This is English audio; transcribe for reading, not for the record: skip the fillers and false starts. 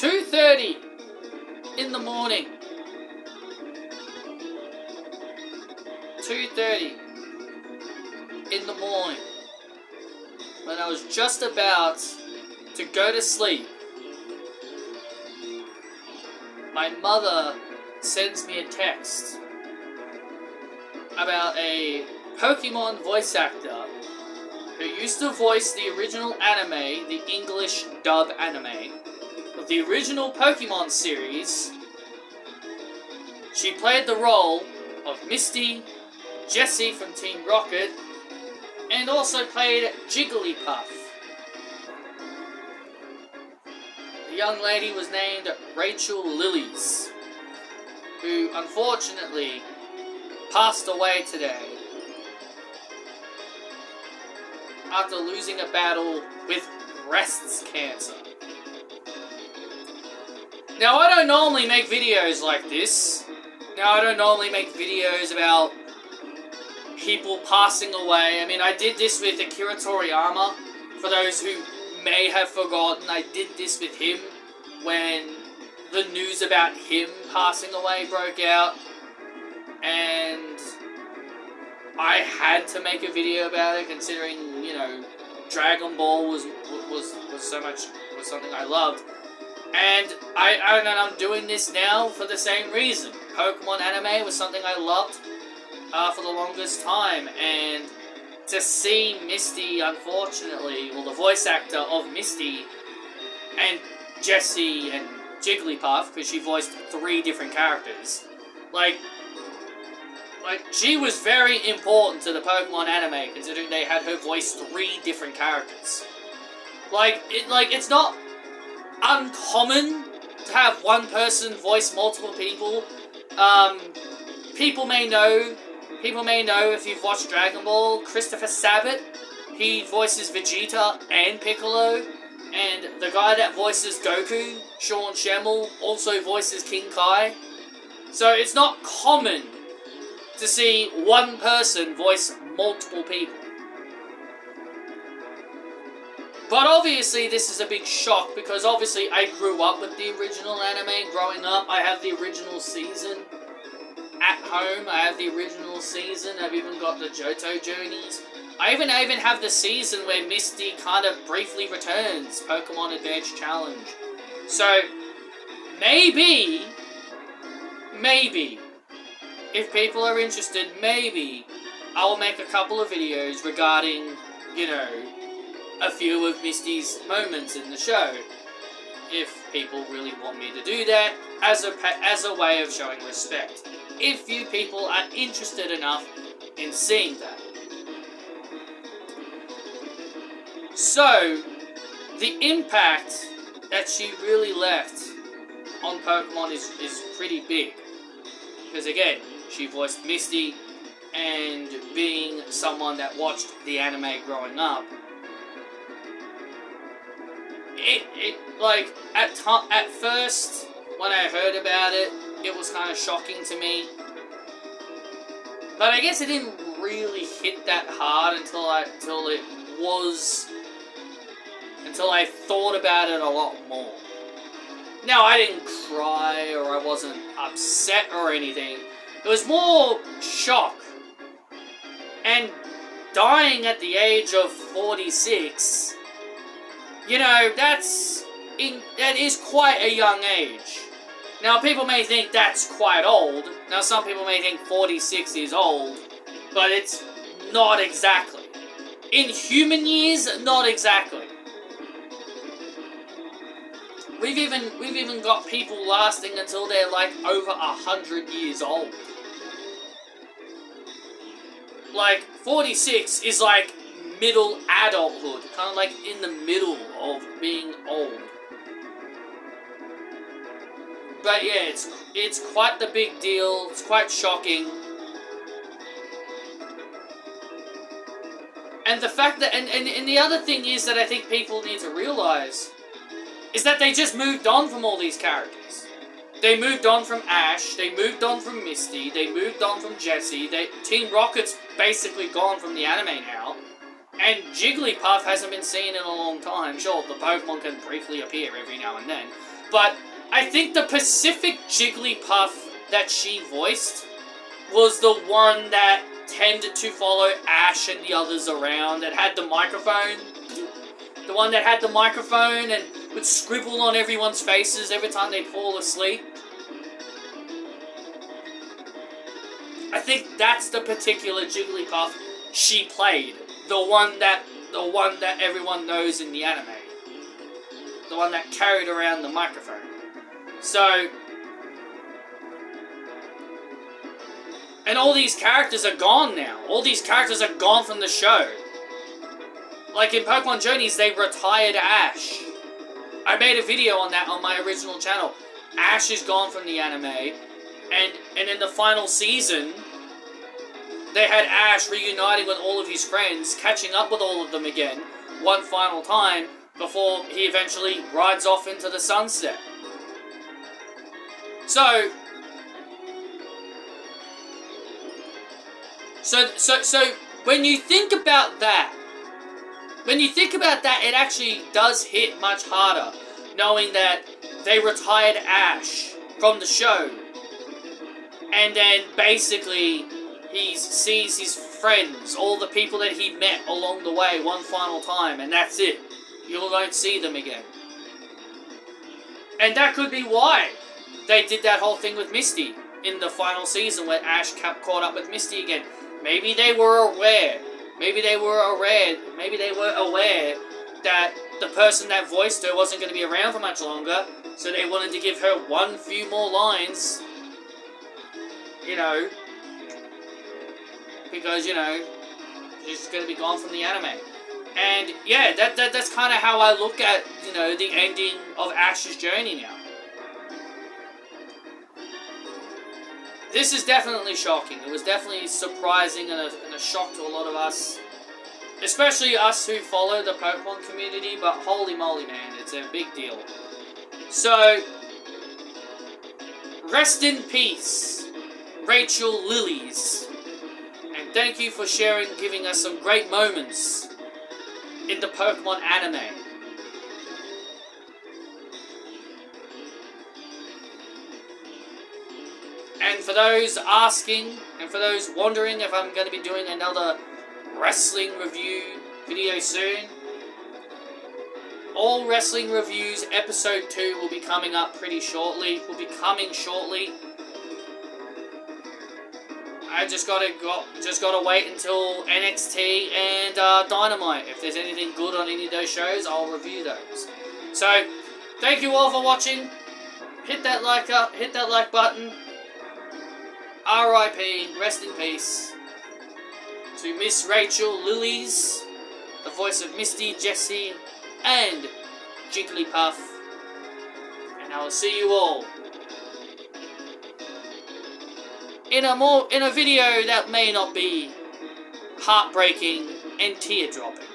2:30 in the morning. 2:30 in the morning. When I was just about to go to sleep, my mother sends me a text about a Pokemon voice actor who used to voice the original anime, the English dub anime, of the original Pokemon series. She played the role of Misty, Jessie from Team Rocket, and also played Jigglypuff. The young lady was named Rachael Lillis, who unfortunately passed away today after losing a battle with breast cancer. Now, I don't normally make videos like this. Now, I don't normally make videos about people passing away. I mean, I did this with Akira Toriyama. For those who may have forgotten, I did this with him when the news about him passing away broke out. And I had to make a video about it, considering, you know, Dragon Ball was something I loved. And I'm doing this now for the same reason. Pokemon anime was something I loved for the longest time, and to see Misty, unfortunately, well, the voice actor of Misty and Jessie and Jigglypuff, because she voiced 3 different characters, like she was very important to the Pokemon anime, considering they had her voice 3 different characters. It's not uncommon to have one person voice multiple people. People may know if you've watched Dragon Ball, Christopher Sabat, he voices Vegeta and Piccolo, and the guy that voices Goku, Sean Schemmel, also voices King Kai. So it's not common to see one person voice multiple people. But obviously this is a big shock, because obviously I grew up with the original anime growing up. I have the original season at home. I have the original season. I've even got the Johto Journeys. I even have the season where Misty kind of briefly returns, Pokemon Adventure Challenge. So, maybe, if people are interested, maybe I will make a couple of videos regarding, you know, a few of Misty's moments in the show, if people really want me to do that, as a way of showing respect. If you people are interested enough in seeing that. So, the impact that she really left on Pokemon is pretty big. Because again, she voiced Misty, and being someone that watched the anime growing up, at first, when I heard about it, it was kind of shocking to me. But I guess it didn't really hit that hard until I thought about it a lot more. Now, I didn't cry, or I wasn't upset or anything. It was more shock. And dying at the age of 46, you know, that is quite a young age. Now, people may think that's quite old. Now, some people may think 46 is old, but it's not exactly. In human years, not exactly. We've even got people lasting until they're like over 100 years old. Like, 46 is like middle adulthood, kind of like in the middle of being old. But yeah, it's quite the big deal. It's quite shocking. And the fact that, and the other thing is that I think people need to realize is that they just moved on from all these characters. They moved on from Ash, they moved on from Misty, they moved on from Jessie, Team Rocket's basically gone from the anime now, and Jigglypuff hasn't been seen in a long time. Sure, the Pokemon can briefly appear every now and then, But I think the Pacific Jigglypuff that she voiced was the one that tended to follow Ash and the others around, that had the microphone. The one that had the microphone and would scribble on everyone's faces every time they fall asleep. I think that's the particular Jigglypuff she played. The one that everyone knows in the anime. The one that carried around the microphone. So, and all these characters are gone now. All these characters are gone from the show. Like in Pokemon Journeys, they retired Ash. I made a video on that on my original channel. Ash is gone from the anime, and in the final season, they had Ash reuniting with all of his friends, catching up with all of them again, one final time, before he eventually rides off into the sunset. So when you think about that, it actually does hit much harder, knowing that they retired Ash from the show, and then basically he sees his friends, all the people that he met along the way, one final time, and that's it. You won't see them again. And that could be why they did that whole thing with Misty in the final season, where Ash caught up with Misty again. Maybe they were aware. Maybe they were aware that the person that voiced her wasn't going to be around for much longer, so they wanted to give her one few more lines, you know, because, you know, she's going to be gone from the anime. And yeah, that's kind of how I look at, you know, the ending of Ash's journey now. This is definitely shocking. It was definitely surprising and a shock to a lot of us. Especially us who follow the Pokemon community, but holy moly, man, it's a big deal. So, rest in peace, Rachael Lillis. And thank you for sharing, giving us some great moments in the Pokemon anime. And for those asking, and for those wondering if I'm going to be doing another wrestling review video soon, all wrestling reviews episode 2 will be coming up pretty shortly. I just gotta wait until NXT and Dynamite. If there's anything good on any of those shows, I'll review those. So, thank you all for watching. Hit that like button. R.I.P. Rest in peace to Miss Rachael Lillis, the voice of Misty, Jessie, and Jigglypuff. And I will see you all in a video that may not be heartbreaking and tear-dropping.